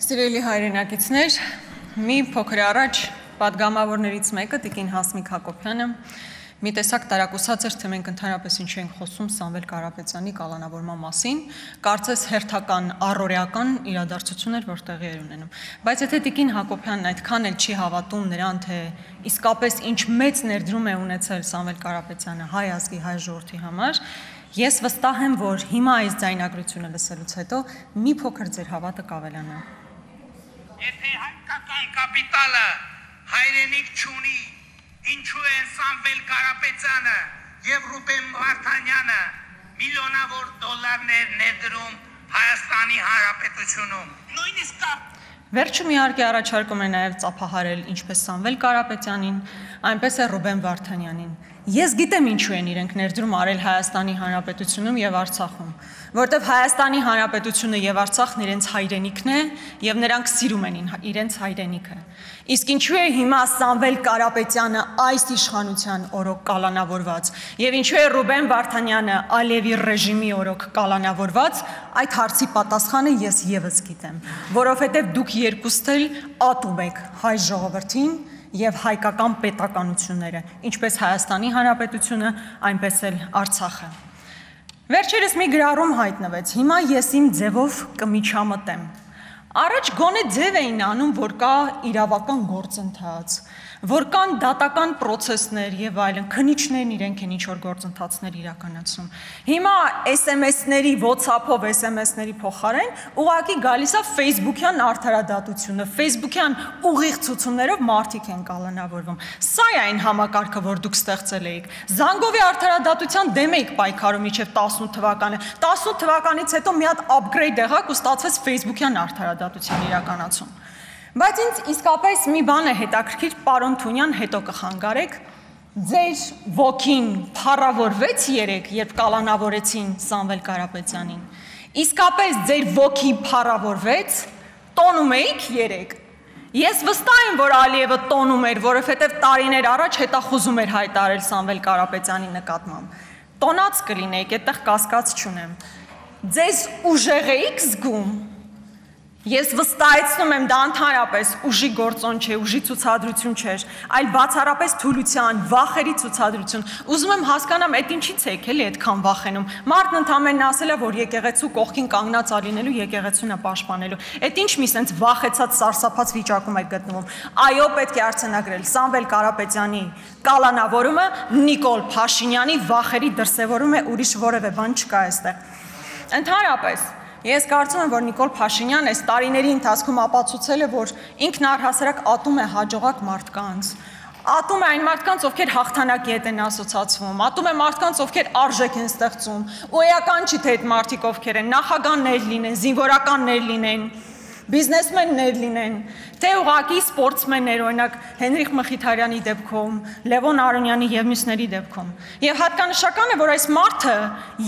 Սիրելի հայրենակիցներ, մի փոքր առաջ պատգամավորներից մեկը Տիկին Հասմիկ Հակոբյանը մի տեսակ տարակուսած էր, թե մենք ընդհանրապես ինչու ենք խոսում Սամվել Կարապետյանի կալանավորման մասին, կարծես հերթական առօրեական իրադարձություն էր, որ տեղի էր ունենում։ Բայց եթե Տիկին Հակոբյանն այդքան էլ չի հավատում նրան, թե իսկապես ինչ մեծ ներդրում է ունեցել Սամվել Կարապետյանը հայ ազգի, հայ ժողովրդի համար, ես վստահ եմ, որ հիմա այս ձայնագրությունը լսելուց հետո մի փոքր ձեր հավատը կավելանա։ Եթե հայկական կապիտալը հայրենիք չունի, ինչու են Սամվել Կարապետյանը և Ռուբեն Վարդանյանը միլիոնավոր դոլարներ ներդրում Հայաստանի Հանրապետությունում։ Նույնիսկ Վերջում իհարկե առաջարկում է նաև ծափահարել ինչպես Սամվել Կարապետյանին, այնպես է Ռուբեն Վարդանյանին։ Ես գիտեմ ինչու են իրենք ներդրում արել Հայաստանի Հանրապետությունում և Արցախում, որտեղ Հայաստանի Հանրապետությունը և Արցախն իրենց հայրենիքն է և նրանք սիրում են իրենց հայրենիքը։ Իսկ ինչու է հիմա Սամվել Կարապետյանը այս իշխանության օրոք կալանավորված և ինչու է Ռուբեն Վարդանյանը Ալիևի ռեժիմի օրոք կալանավորված, այդ հարցի պատասխանը ես ևս գիտեմ, որովհետև դուք երկուստ էլ ատում եք հայ ժողովրդին և հայկական պետականությունները, ինչպես Հայաստանի Հանրապետությունը, այնպես էլ Արցախը։ Վերջերս մի գրառում հայտնվեց, հիմա ես իմ ձևով կմիջամտեմ։ Առաջ գոնե ձև էին անում, որ կա իրավական գործընթաց, որ կան դատական պրոցեսներ և այլն, քննիչներն իրենք են ինչ-որ գործընթացներ իրականացում։ Հիմա SMS-ների, WhatsApp-ով SMS-ների փոխարեն ուղղակի գալիս է Facebook-յան արդարադատությունը, Facebook-յան ուղիղ ցուցումներով մարդիկ են կալանավորվում։ Սա է այն համակարգը, որ դուք ստեղծել էիք։ Զանգովի արդարադատության դեմ էիք պայքարում մինչև 18 թվականը։ 18 թվականից հետո մի հատ upgrade եղաք ու ստացվեց Facebook-յան արդարադատության իրականացում։ Բայց ինձ իսկապես մի բան է հետաքրքիր, պարոն Թունյան, հետո կխանգարեք, ձեր ոգին փառավորվեց երեկ, երբ կալանավորեցին Սամվել Կարապետյանին։ Իսկապես ձեր ոգի փառավորվեց, տոնում էիք երեկ։ Ես վստահ եմ, որ Ալիևը տոնում էր, որովհետև տարիներ առաջ հետախուզում էր հայտարարել Սամվել Կարապետյանի նկատմամբ։ Տոնած կլինեիք, այդտեղ կասկած չունեմ։ Ձեզ ուժեղ էիք զգում։ Ես վստահեցնում եմ, դա ընդհանրապես ուժի գործոն չէ, ուժի ցուցադրություն չէր, այլ բացառապես թուլության, վախերի ցուցադրություն։ Ուզում եմ հասկանամ, այդ ինչից եք էլի այդքան վախենում։ Մարդն ընդամենն ասել է, որ եկեղեցու կողքին կանգնած ալինելու, եկեղեցուն է պաշտպանելու։ Այդ ինչ մի սենց վախեցած, սարսափած վիճակում եք գտնվում։ Այո, պետք է արձանագրել Սամվել Կարապետյանի կալանավորումը Նիկոլ Փաշինյանի վախերի դրսևորում է, ուրիշ որևէ բան չկա այստեղ։ Ընդհանրապես Ես կարծում եմ, որ Նիկոլ Փաշինյանը այս տարիների ընթացքում ապացուցել է, որ ինքն առհասարակ ատում է հաջողակ մարդկանց, ատում է այն մարդկանց, ովքեր հաղթանակի հետ են ասոցացվում, ատում է մարդկանց, ովքեր արժեք են ստեղծում, ու էական չի, թե այդ մարդիկ ովքեր են, նախագահներ լինեն, զինվորականներ լինեն, բիզնեսմեններ լինեն, թե ուղղակի սպորտսմեններ, օրինակ Հենրիխ Մխիթարյանի դեպքում, Լևոն Արոնյանի և մյուսների դեպքում։ Եվ հատկանշական է, որ այս մարդը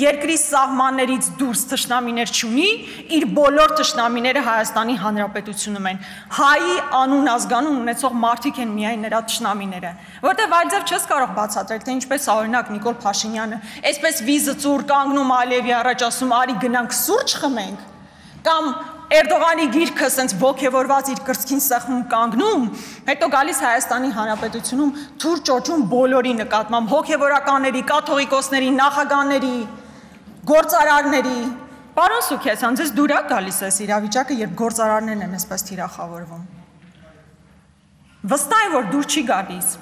երկրի սահմաններից դուրս թշնամիներ չունի, իր բոլոր թշնամիները Հայաստանի Հանրապետությունում են։ Հայի անուն ազգանուն ունեցող մարդիկ են միայն նրա թշնամիները, որտեղ այլ ձև չես կարող բացատրել, թե ինչպես օրինակ Նիկոլ Փաշինյանը, այսպես վիզը ծուր կանգնում Ալիևի առաջ ասում, արի գնանք սուրճ խմենք, կամ Էրդողանի գիրքը սենց ոգևորված իր կրծքին սեղմում կանգնում, հետո գալիս Հայաստանի Հանրապետությունում թուր ճոճում բոլորի նկատմամբ, հոգևորականների, կաթողիկոսների, նախագահների, գործարարների։ Պարոն Սուքիասյան, ձեզ դուր է գալիս այս իրավիճակը, երբ գործարարներն են այսպես թիրախավորվում։ Վստահ եմ, որ դուր չի գալիս։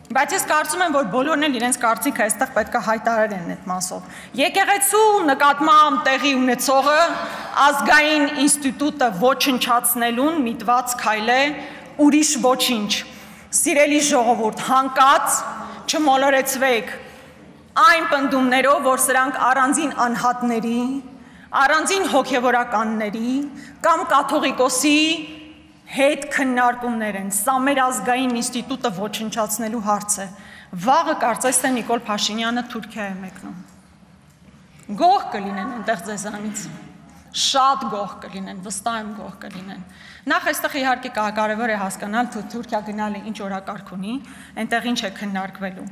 Բայց ես կարծում եմ, որ բոլորն էլ իրենց կարծիքը այստեղ պետք է հայտարարեն այդ մասով։ Եկեղեցու նկատմամբ տեղի ունեցողը ազգային ինստիտուտը ոչնչացնելուն միտված քայլ է, ուրիշ ոչինչ։ Սիրելի ժողովուրդ, հանկած չմոլորեցվեք այն պնդումներով, որ սրանք առանձին անհատների, առանձին հոգևորականների կամ կաթողիկոսի հետ քննարկումներ են, սա մեր ազգային ինստիտուտը ոչնչացնելու հարց է։ Վաղը կարծես թե Նիկոլ Փաշինյանը Թուրքիա է մեկնում։ Գող կլինեն այնտեղ ձեզանից, շատ գող կլինեն, վստահ եմ գող կլինեն։ Նախ այստեղ իհարկե կարևոր է հասկանալ, թե Թուրքիա գնալը ինչ օրակարգ ունի, այնտեղ ինչ է քննարկվելու։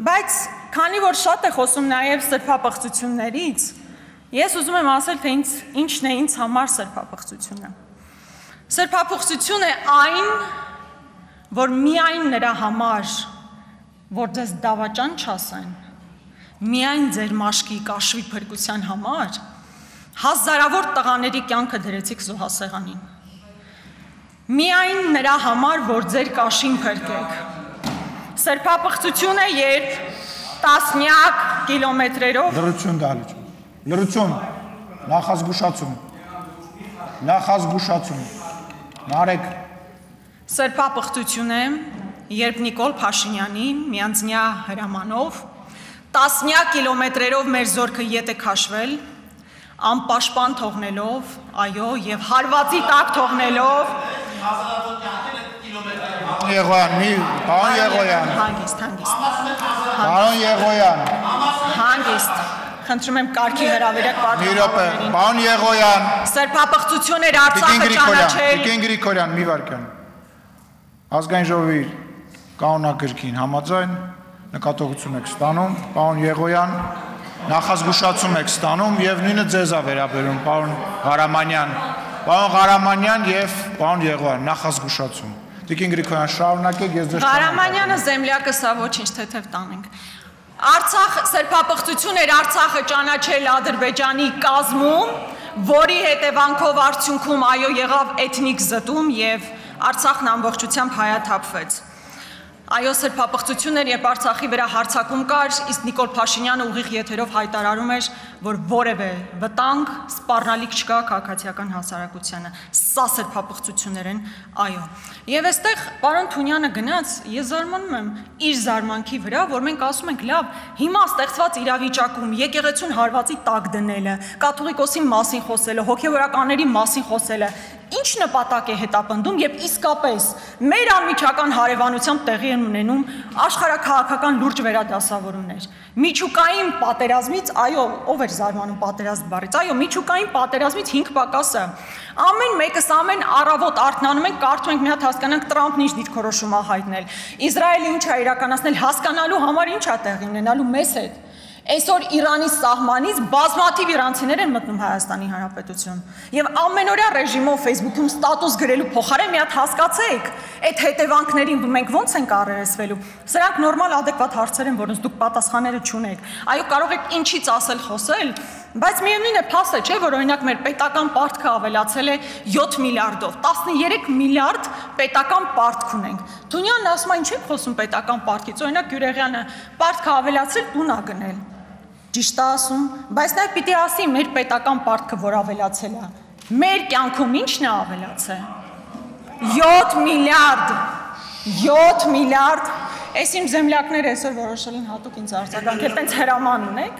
Բայց քանի որ շատ է խոսում նաև սրբապղծություններից, ես ուզում եմ ասել, թե ինչն է ինձ համար սրբապղծությունը։ Սրբափոխություն է այն, որ միայն նրա համար, որ ձեզ դավաճան չասեն, միայն ձեր մաշկի կաշվի փրկության համար, հազարավոր տղաների կյանքը դրեցիք զոհասեղանին։ Միայն նրա համար, որ ձեր կաշին փրկեք։ Սրբափոխություն է, երբ տասնյակ կիլոմետրերով Լրություն դալիճ։ Լրություն, նախազգուշացում, Նարեկ։ Սրբափոխություն է, երբ Նիկոլ Փաշինյանին միանձնյա հրամանով տասնյակ կիլոմետրերով մեր զորքը ետ է քաշվել, անպաշտպան թողնելով, այո, եւ հարվածի տակ թողնելով Պարոն Եղոյան, հանգիստ, Պարոն Եղոյան, հանգիստ, խնդրում եմ կարգի հրավիրեք պատասխաններին։ Պարոն Եղոյան, Սրբափոխություն էր Արցախը ճանաչել։ Տիկին Գրիգորյան, մի վարքյան։ Ազգային ժողովի կանոնակարգին համաձայն նկատողություն եք ստանում, պարոն Եղոյան, նախազգուշացում եք ստանում եւ նույնը ձեզ է վերաբերում, պարոն Ղարամանյան եւ պարոն Եղոյան, նախազգուշացում։ Տիկին Գրիգորյան, շարունակեք, ես ձեզ Ղարամանյանը Զեմլյակը սա ոչինչ թեթև տանենք։ Արցախ սրբափոխություն էր Արցախը ճանաչել Ադրբեջանի կազմում, որի հետևանքով արդյունքում այո եղավ էթնիկ զտում եւ Արցախն ամբողջությամբ հայաթափվեց։ Այո, սրբափոխություն էր, երբ Արցախի վրա հարձակում կար, իսկ Նիկոլ Փաշինյանը ուղիղ եթերով հայտարարում էր, որ որևէ վտանգ, սպառնալիք չկա քաղաքացիական հասարակությանը։ Սա սրբափոխություններ են, այո։ Եվ այստեղ պարոն Թունյանը գնաց, ես զարմանում եմ իր զարմանքի վրա, որ մենք ասում ենք, լավ, հիմա ստեղծված իրավիճակում եկեղեցուն հարվածի տակ դնելը, կաթողիկոսի մասին խոսելը, հոգևորականների մասին խոսելը, ինչ նպատակ է հետապնդում եւ իսկապես մեր անմիջական հարևանությամբ տեղի են ունենում աշխարհաքաղաքական լուրջ վերադասավորումներ։ Միջուկային պատերազմից, այո, ով էր զարմանում պատերազմ բառից, այո, միջուկային պատերազմից 5 պակասը։ Ամեն մեկս ամեն առավոտ արթնանում ենք, կարդում ենք, մի հատ հասկանանք Տրամփն ինչ դիրքորոշում է հայտնել։ Իսրայելը ինչ է իրականացնել, հասկանալու համար ինչ է տեղի ունենալու մեզ հետ։ Այսօր Իրանի սահմանից բազմաթիվ իրանցիներ են մտնում Հայաստանի Հանրապետություն եւ ամենօրյա ռեժիմով Facebook-ում ստատուս գրելու փոխարեն մի հատ հասկացեք, այդ հետևանքներին մենք ոնց ենք առերեսվելու։ Սրանք նորմալ ադեկվատ հարցեր են, որոնց դուք պատասխանները չունեք։ Այո, կարող եք ինչից ասել խոսել, բայց միևնույն է փաստ է, չէ՞, որ օրինակ մեր պետական պարտքը ավելացել է 7 միլիարդով, 13 միլիարդ պետական պարտք ունենք։ Թունյանն ասում է, ինչ եք խոսում պետական պարտքից, օրինակ Գյուրեղյանը պարտքը ավելացել տուն ա գնել։ Ճիշտ է ասում, բայց նա պիտի ասի մեր պետական պարտքը որ ավելացել է։ Մեր կյանքում ի՞նչն է ավելացել։ 7 միլիարդ։ Այս իմ զեմլյակները այսօր որոշել են հատուկ ինձ արձագանքել, տենց հրաման ունեք։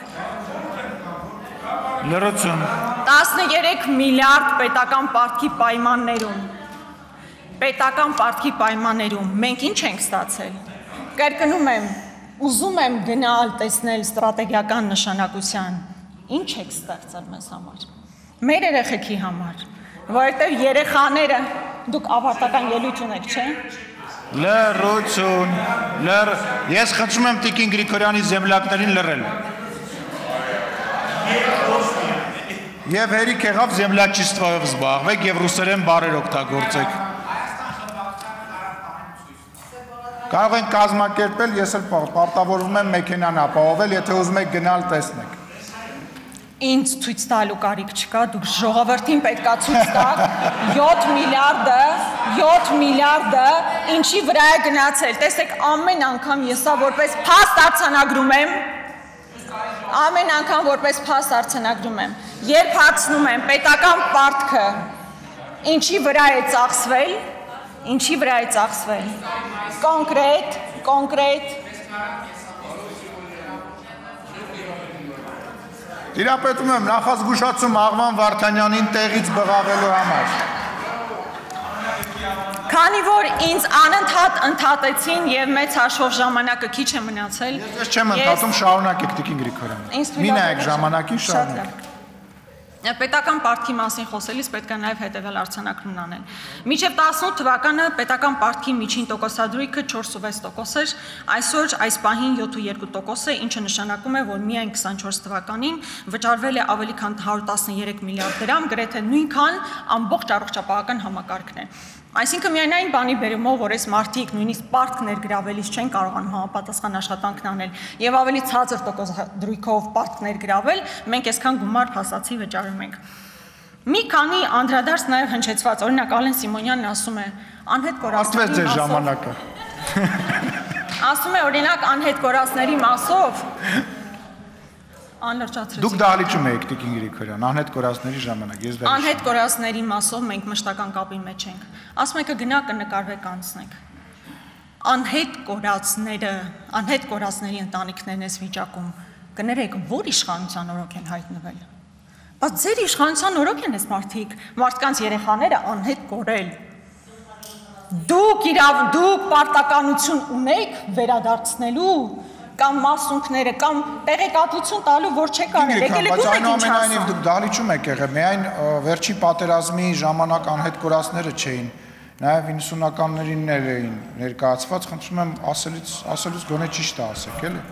Լրություն։ 13 միլիարդ պետական պարտքի պայմաններում մենք ինչ ենք ստացել։ Կրկնում եմ, ուզում եմ գնալ տեսնել ստրատեգիական նշանակության, ինչ եք ստեղծել մեզ համար, մեր երեխեքի համար, որովհետև երեխաները, դուք ավարտական ելույթ ունեք, չէ՞։ Լրություն, ես խնդրում եմ Տիկին Գրիգորյանի զեմլակներին լռել։ Եվ հերիք եղավ զեմլաչիստվայով զբաղվեք եւ ռուսերեն բառեր օգտագործեք։ Կարող են կազմակերպել, ես էլ պարտավորվում եմ մեքենան ապահովել, եթե ուզում եք գնալ տեսնեք։ Ինձ ցույց տալու կարիք չկա, դուք ժողովրդին պետքա ցույց տաք 7 միլիարդը ինչի վրա է գնացել։ Տեսեք, ամեն անգամ ես սա որպես փաստ արձանագրում եմ, երբ հարցնում եմ պետական պարտքը ինչի վրա է ծախսվել, կոնկրետ Տիրապետում եմ նախազգուշացում Աղվան Վարդանյանին տեղից բղավելու համար։ Քանի որ ինձ անընդհատ ընդհատեցին եւ մեծ հաշվով ժամանակը քիչ է մնացել։ Ես չեմ ընդհատում, շարունակեք Տիկին Գրիգորյան։ Մի նայեք ժամանակին, շարունակեք։ Պետական պարտքի մասին խոսելիս պետք է նաև հետևյալ արձանագրումն անել։ Մինչև 18 թվականը պետական պարտքի միջին տոկոսադրույքը 4.6% էր, այսօր այս պահին 7.2% է, ինչը նշանակում է, որ միայն 24 թվականին վճարվել է ավելի քան 113 միլիարդ դրամ, գրեթե նույնքան ամբողջ առողջապահական համակարգն է։ Այսինքն միայն այն բանի բերումով, որ այս մարդիկ նույնիսկ պարտք ներգրավելիս չեն կարողանում համապատասխան աշխատանքն անել եւ ավելի ցածր տոկոսադրույքով պարտք ներգրավել, մենք այսքան գումար փաստացի վճարում ենք։ Մի քանի անդրադարձ նաեւ հնչեցված, օրինակ Ալեն Սիմոնյանն ասում է, անհետ կորածների ձեր ժամանակը։ Ասում է օրինակ անհետ կորածների մասով Դուք դահլիճում եք Տիկին Գրիգորյան, անհետ կորածների ժամանակ, ես դա անհետ կորածների մասով մենք մշտական կապի մեջ ենք։ Ասում եք գնա կնկարվեք անցնեք։ Անհետ կորածների ընտանիքներն այս վիճակում կներեք, որ իշխանության օրոք են հայտնվել։ Բայց ձեր իշխանության օրոք են այս մարդկանց երեխաները անհետ կորել։ Դուք պարտականություն ունեք վերադարձնելու կամ մասունքները, կամ տեղեկատվություն տալու, որ չեք արել, եկել եք ու եք ինչ ասում։ Դուք դահլիճում եք եղել, միայն վերջի պատերազմի ժամանակ անհետ կորածները չէին, նաև 90-ականներին էին ներկայացված, խնդրում եմ ասելուց գոնե ճիշտը ասեք, էլի։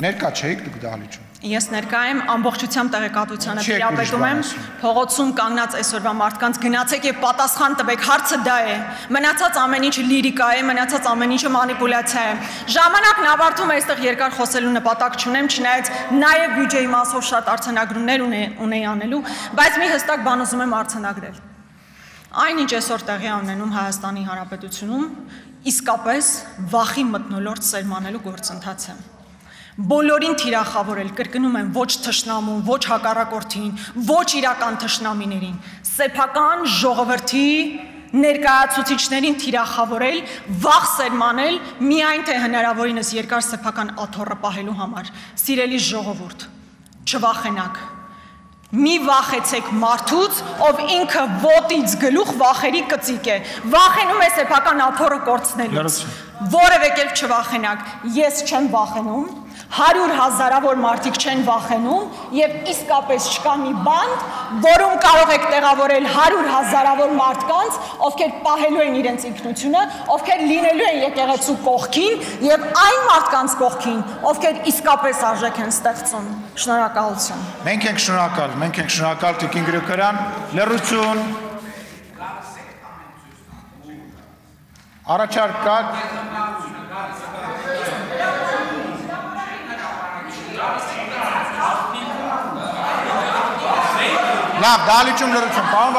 Ներկա չէիք դուք դահլիճում։ Ես ներկա եմ ամբողջությամբ տեղեկատվությանը տիրապետում եմ, փողոցում կանգնած այսօրվա մարդկանց գնացեք եւ պատասխան տվեք, հարցը դա է։ Մնացած ամեն ինչը լիրիկա է, մնացած ամեն ինչը մանիպուլյացիա է։ Ժամանակն ավարտում է, այստեղ երկար խոսելու նպատակ չունեմ, չնայած նաեւ բյուջեի մասով շատ արձանագրումներ ունեի անելու, բայց մի հստակ բան ուզում եմ արձանագրել։ Այնինչ այսօր տեղի ունենում Հայաստանի Հանրապետությունում իսկապես վախի մթնոլորտ սերմանելու գործընթաց է։ Բոլորին թիրախավորել, կրկնում եմ, ոչ թշնամուն, ոչ հակառակորդին, ոչ իրական թշնամիներին, սեփական ժողովրդի ներկայացուցիչներին թիրախավորել, վախ սերմանել, միայն թե հնարավորինս երկար սեփական աթոռը պահելու համար։ Սիրելի ժողովուրդ, չվախենաք։ Մի վախեցեք մարդուց, ով ինքը ոտից գլուխ վախերի կծիկ է, վախենում է սեփական աթոռը կորցնելուց, որևէ կերպ չվախենակ, ես չեմ վախենում, 100,000-ավոր մարդիկ չեն վախենում եւ իսկապես չկա մի բանդ, որում կարող եք տեղավորել 100,000-ավոր մարդկանց, ովքեր պահելու են իրենց ինքնությունը, ովքեր լինելու են եկեղեցու կողքին եւ այն մարդկանց կողքին, ովքեր իսկապես արժեք են ստեղծում։ Շնորհակալություն։ Մենք ենք շնորհակալ Տիկին Գրիգորյան, լրություն։ Առաջարկ կա Լավ, դահլիճում լրություն, պարոն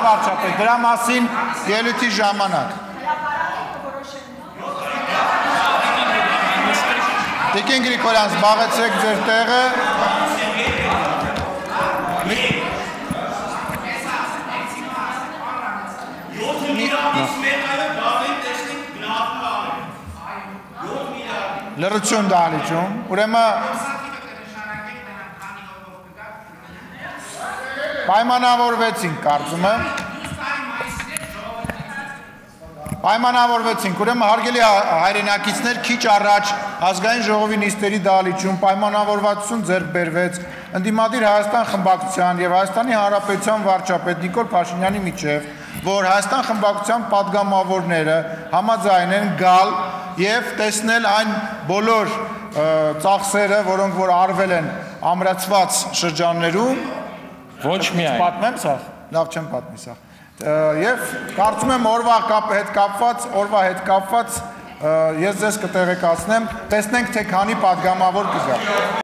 վարչապետ, դրա մասին ելույթի ժամանակ։ Տիկին Գրիգորյան, զբաղեցրեք ձեր տեղը։ Լրություն դահլիճում, ուրեմն պայմանավորվեցինք, կարծում եմ։ Պայմանավորվեցինք, ուրեմն հարգելի հայրենակիցներ, քիչ առաջ ազգային ժողովի նիստերի դահլիճում պայմանավորվածություն ձեռք բերվեց ընդդիմադիր Հայաստան խմբակցության եւ Հայաստանի Հանրապետության վարչապետ Նիկոլ Փաշինյանի միջև, որ Հայաստան խմբակցության падգամավորները համաձայն են գալ եւ տեսնել այն բոլոր ծախսերը, որոնք որ արվել են ամրացված շրջաններում, ոչ միայն։ Պատմեմ սա, լավ չեմ պատմի սա։ Եվ կարծում եմ օրվա հետ կապված ես ձեզ կտեղեկացնեմ, տեսնենք թե քանի падգամավոր կգա։